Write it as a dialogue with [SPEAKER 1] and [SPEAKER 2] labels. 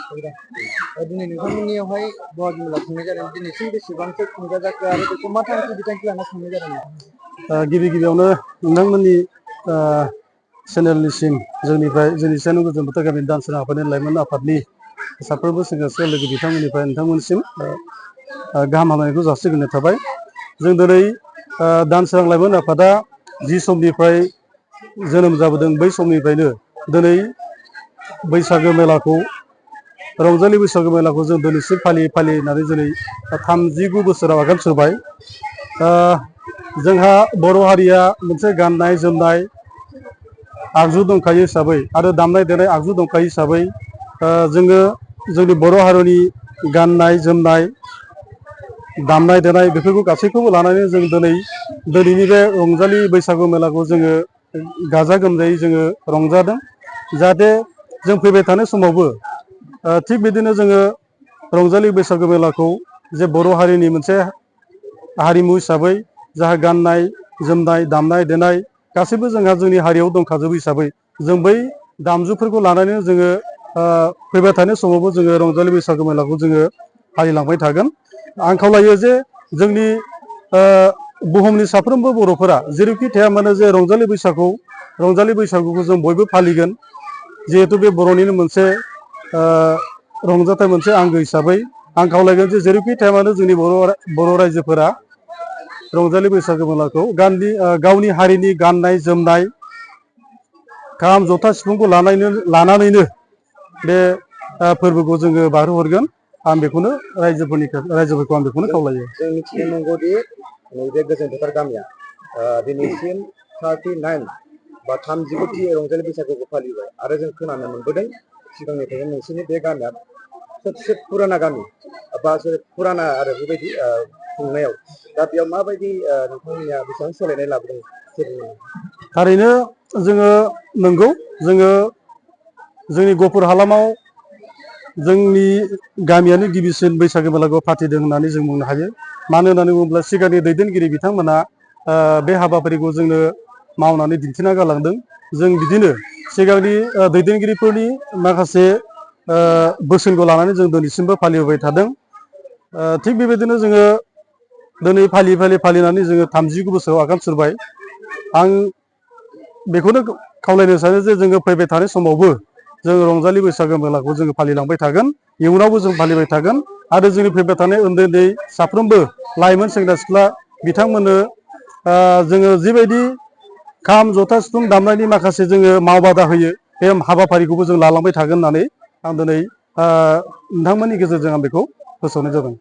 [SPEAKER 1] दिनै नोंथांमोननियावहाय बहागि मेला खुंनाय जादों दिनैसिम बेसेबांसो खुंजाजाखो आरो बेखौ मा थांखि बिथांखि लाना खुंनाय जादों?
[SPEAKER 2] गिबि गिबियावनो नोंथांमोननि चेनेलनिसिम जोंनिफ्राय जोंनि सेन गोजोन बोथोर गामिनि दानसोरां आफादनि लाइमोन आफादनि साफ्रोमबो सेंग्रा सिख्ला लोगो बिथांमोननिफ्राय नोंथांमोननिसिम गाहाम हामलायनायखौ जासिग्रोनाय थाबाय। जों दिनै दानसोरां लाइमोन आफादा जि समनिफ्राय जोनोम जाबोदों बै समनिफ्रायनो दिनै बैसागो मेलाखौ रंजालि बैसागो मेलाखौ जों दिनैसिम फालियै फालिनानै दिनै 39 बोसोराव आगान सुरबाय। जोंहा बर' हारिया मोनसे गाननाय जोमनाय आगजु दंखायो हिसाबै आरो दामनाय देनाय आगजु दंखायो हिसाबै जोङो जोंनि बर' हारिनि गाननाय जोमनाय दामनाय देनाय बेफोरखौ गासैखौबो लानानै जों दिनैनि बे रंजालि बैसागु मेलाखौ जोङो गाजा गोमजायै जोङो रंजादों। जाहाथे जों फैबाय थानाय समावबो थिग बिदिनो जोङो रंजालि बैसागु मेलाखौ जे बर' हारिनि मोनसे हारिमु हिसाबै जाहा गाननाय जोमनाय दामनाय देनाय गासैबो जोंहा जोंनि हारियाव दंखाजोबो हिसाबै जों बै दामजुफोरखौ लानानै जोङो फैबाय थानाय समावबो जोङो रंजालि बैसागु मेलाखौ जोङो फालिलांबाय थागोन। आं खावलायो जे जोंनि बुहुमनि साफ्रोमबो बर'फोरा जेरैखि थाया मानो जे रंजालि बैसागुखौ जों बयबो फालिगोन। जिहेथु बे बर'निनो मोनसे रंजाथाइ मोनसे आंगो हिसाबै आं खावलायगोन जे जेरैखि थाया मानो जोंनि बर' रायजोफोरा रंजालि बैसागो मेलाखौ गावनि हारिनि गाननाय जोमनाय खाम जथा सिफुंखौ लानानैनो बे फोरबोखौ जोङो बारहोहरगोन। आं बेखौनो रायजोफोरखौ आं बेखौनो खावलायो।
[SPEAKER 1] जों मिथिनो मोनगौदि नैबे गोजोन बोथोर गामिया दिनैसिम 39 बा 39थि रंजालि बैसागुखौ फालिबाय आरो जों खोनानो मोनबोदों सिगांनिफ्रायनो नोंसोरनि बे गामिया सबसे फुराना गामि बा फुराना आरो बेबायदि खुंनायाव दा बेयाव माबायदि नोंथांमोननिया बेसेबां सोलायनाय लाबोदों?
[SPEAKER 2] थारैनो जोङो नंगौ जोंनि गफुर हालामाव जोंनि गामियानो गिबिसिन बैसागो मेलाखौ फाथिदों होननानै जों बुंनो हायो। मानो होननानै बुङोब्ला सिगांनि दैदेनगिरि बिथांमोना बे हाबाफारिखौ जोंनो मावनानै दिन्थिना गालांदों। जों बिदिनो सिगांनि दैदेनगिरिफोरनि माखासे बोसोनखौ लानानै जों दिनैसिमबो फालिबोबाय थादों। थिग बेबायदिनो जोङो दिनै फालिनानै जोङो 39 बोसोराव आगान सुरबाय। आं बेखौनो खावलायनो सानो जे जोङो फैबाय थानाय समावबो जों रंजालि बैसागो मेलाखौ जोङो फालिलांबाय थागोन। इयुनावबो जों फालिबाय थागोन आरो जोंनि फैबाय थानाय उन्दै उन्दै साफ्रोमबो लाइमोन सेंग्रा सिख्ला बिथांमोननो जोङो जिबायदि खाम जथा सिफुं दामनायनि माखासे जोङो मावबादा होयो बे हाबाफारिखौबो जों लालांबाय थागोन होननानै आं दिनै नोंथांमोननि गेजेरजों आं बेखौ फोसावनाय जादों।